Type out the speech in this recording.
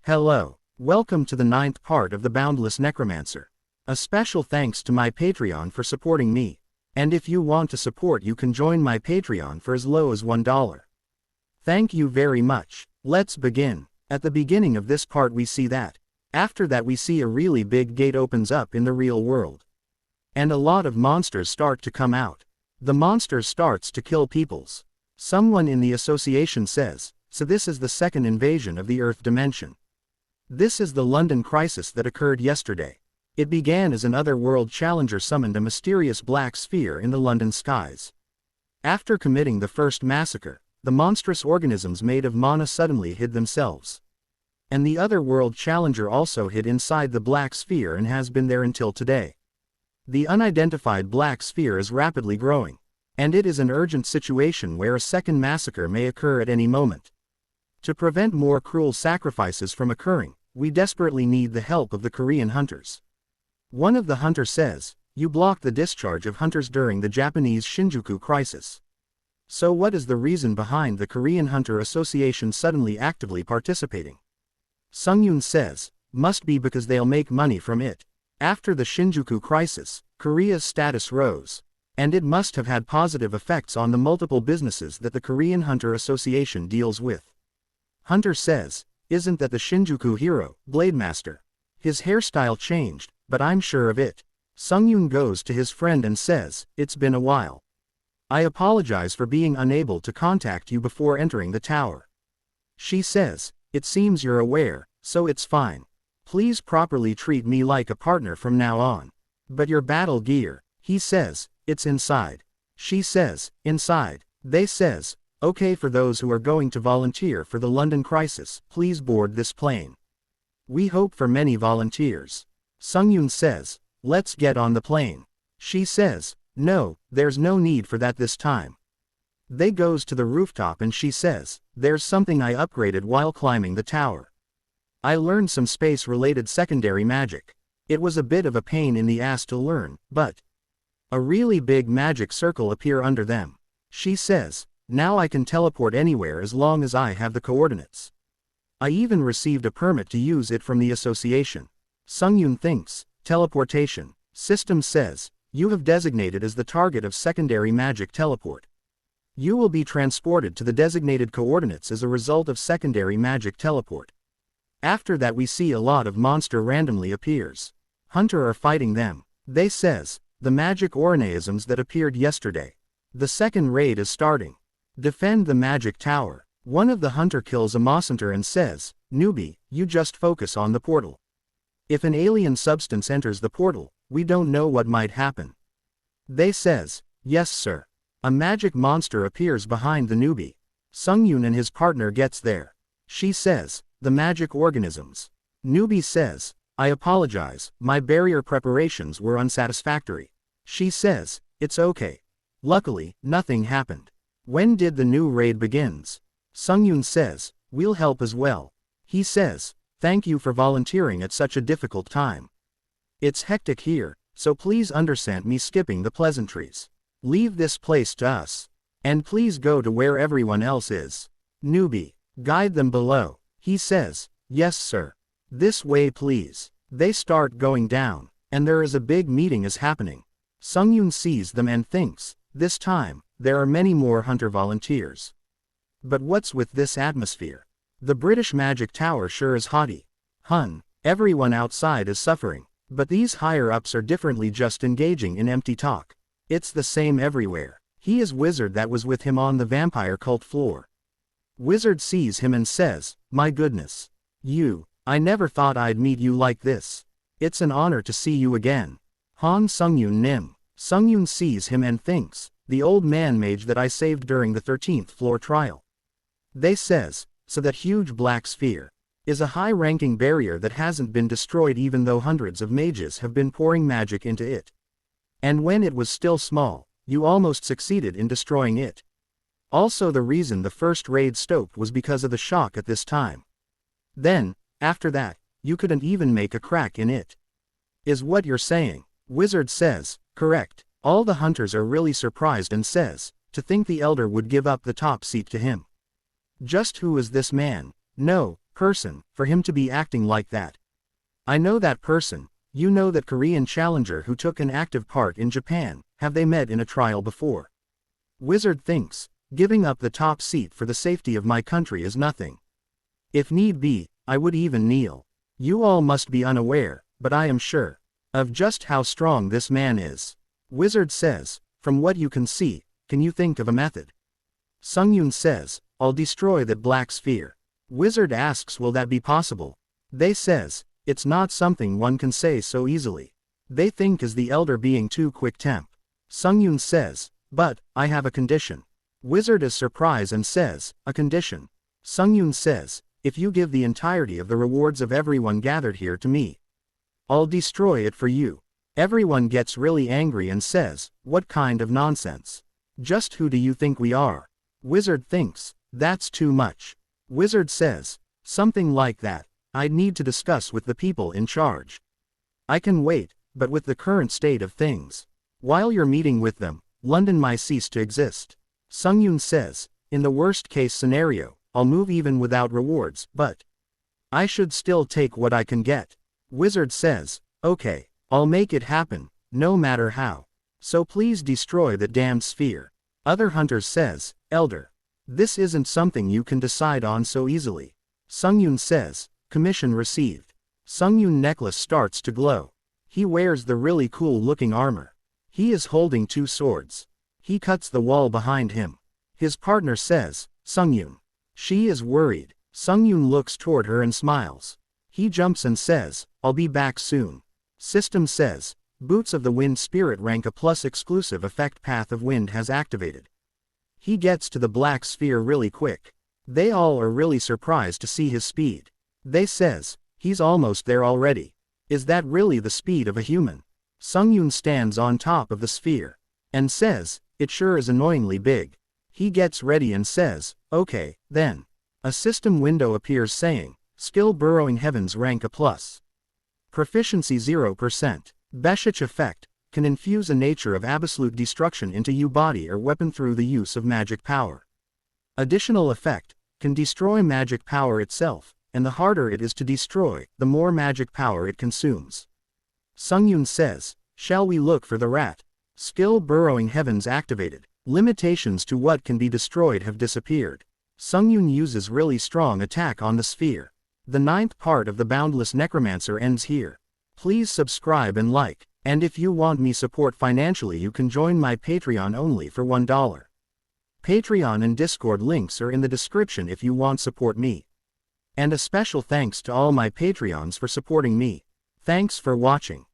Hello. Welcome to the 9th part of the Boundless Necromancer. A special thanks to my Patreon for supporting me. And if you want to support, you can join my Patreon for as low as $1. Thank you very much. Let's begin. At the beginning of this part we see that. After that we see a really big gate opens up in the real world. And a lot of monsters start to come out. The monsters starts to kill peoples. Someone in the association says, so this is the second invasion of the Earth dimension. This is the London crisis that occurred yesterday. It began as an otherworld challenger summoned a mysterious black sphere in the London skies. After committing the first massacre, the monstrous organisms made of mana suddenly hid themselves. And the otherworld challenger also hid inside the black sphere and has been there until today. The unidentified black sphere is rapidly growing. And it is an urgent situation where a second massacre may occur at any moment. To prevent more cruel sacrifices from occurring, we desperately need the help of the Korean hunters. One of the hunters says, you blocked the discharge of hunters during the Japanese Shinjuku crisis. So what is the reason behind the Korean Hunter Association suddenly actively participating? Sungyun says, must be because they'll make money from it. After the Shinjuku crisis, Korea's status rose. And it must have had positive effects on the multiple businesses that the Korean Hunter Association deals with. Hunter says, isn't that the Shinjuku hero, Blademaster? His hairstyle changed, but I'm sure of it. Sungyun goes to his friend and says, it's been a while. I apologize for being unable to contact you before entering the tower. She says, it seems you're aware, so it's fine. Please properly treat me like a partner from now on. But your battle gear, he says, it's inside. She says, inside. They says, okay, for those who are going to volunteer for the London crisis, please board this plane. We hope for many volunteers. Sungyun says, let's get on the plane. She says, no, there's no need for that this time. They goes to the rooftop and she says, there's something I upgraded while climbing the tower. I learned some space-related secondary magic. It was a bit of a pain in the ass to learn, but a really big magic circle appear under them. She says, now I can teleport anywhere as long as I have the coordinates. I even received a permit to use it from the association. Sungyun thinks, teleportation. System says, you have designated as the target of secondary magic teleport. You will be transported to the designated coordinates as a result of secondary magic teleport. After that we see a lot of monster randomly appears. Hunter are fighting them. They says, the magic organisms that appeared yesterday. The second raid is starting. Defend the magic tower. One of the hunter kills a monster and says, newbie, you just focus on the portal. If an alien substance enters the portal, we don't know what might happen. They says, yes sir. A magic monster appears behind the newbie. Sungyun and his partner gets there. She says, the magic organisms. Newbie says, I apologize, my barrier preparations were unsatisfactory. She says, it's okay. Luckily, nothing happened. When did the new raid begins? Sungyun says, we'll help as well. He says, thank you for volunteering at such a difficult time. It's hectic here, so please understand me skipping the pleasantries. Leave this place to us. And please go to where everyone else is. Newbie, guide them below. He says, yes sir. This way please. They start going down, and there is a big meeting is happening. Sungyun sees them and thinks, this time, there are many more hunter volunteers. But what's with this atmosphere? The British Magic Tower sure is haughty. Everyone outside is suffering. But these higher-ups are differently just engaging in empty talk. It's the same everywhere. He is wizard that was with him on the vampire cult floor. Wizard sees him and says, my goodness. I never thought I'd meet you like this. It's an honor to see you again. Sungyun Nim. Sungyun sees him and thinks, the old man mage that I saved during the 13th floor trial. They says, so that huge black sphere is a high-ranking barrier that hasn't been destroyed even though hundreds of mages have been pouring magic into it. And when it was still small, you almost succeeded in destroying it. Also the reason the first raid stopped was because of the shock at this time. Then, after that, you couldn't even make a crack in it. Is what you're saying? Wizard says, correct. All the hunters are really surprised and says, to think the elder would give up the top seat to him. Just who is this man? No, person, for him to be acting like that. I know that person. You know that Korean challenger who took an active part in Japan. Have they met in a trial before? Wizard thinks, giving up the top seat for the safety of my country is nothing. If need be, I would even kneel. You all must be unaware, but I am sure, of just how strong this man is. Wizard says, from what you can see, can you think of a method? Sungyun says, I'll destroy that black sphere. Wizard asks, will that be possible? They says, it's not something one can say so easily. They think is the elder being too quick temp. Sungyun says, but, I have a condition. Wizard is surprised and says, a condition. Sungyun says, if you give the entirety of the rewards of everyone gathered here to me, I'll destroy it for you. Everyone gets really angry and says, what kind of nonsense? Just who do you think we are? Wizard thinks, that's too much. Wizard says, something like that, I'd need to discuss with the people in charge. I can wait, but with the current state of things, while you're meeting with them, London might cease to exist. Sungyun says, in the worst case scenario, I'll move even without rewards, but I should still take what I can get. Wizard says, okay, I'll make it happen, no matter how. So please destroy the damned sphere. Other hunters says, Elder, this isn't something you can decide on so easily. Sungyun says, commission received. Sungyun necklace starts to glow. He wears the really cool looking armor. He is holding two swords. He cuts the wall behind him. His partner says, Sungyun. She is worried. Sungyun looks toward her and smiles. He jumps and says, I'll be back soon. System says, Boots of the Wind Spirit rank A+ exclusive effect Path of Wind has activated. He gets to the black sphere really quick. They all are really surprised to see his speed. They says, he's almost there already. Is that really the speed of a human? Sungyun stands on top of the sphere and says, it sure is annoyingly big. He gets ready and says, okay, then. A system window appears saying, Skill Burrowing Heavens rank A+. Proficiency 0%. Beshich effect, can infuse a nature of absolute destruction into your body or weapon through the use of magic power. Additional effect, can destroy magic power itself, and the harder it is to destroy, the more magic power it consumes. Sungyun says, shall we look for the rat? Skill Burrowing Heavens activated. Limitations to what can be destroyed have disappeared. Sungyun uses really strong attack on the sphere. The 9th part of the Boundless Necromancer ends here. Please subscribe and like, and if you want me support financially you can join my Patreon only for $1. Patreon and Discord links are in the description if you want support me. And a special thanks to all my Patreons for supporting me. Thanks for watching.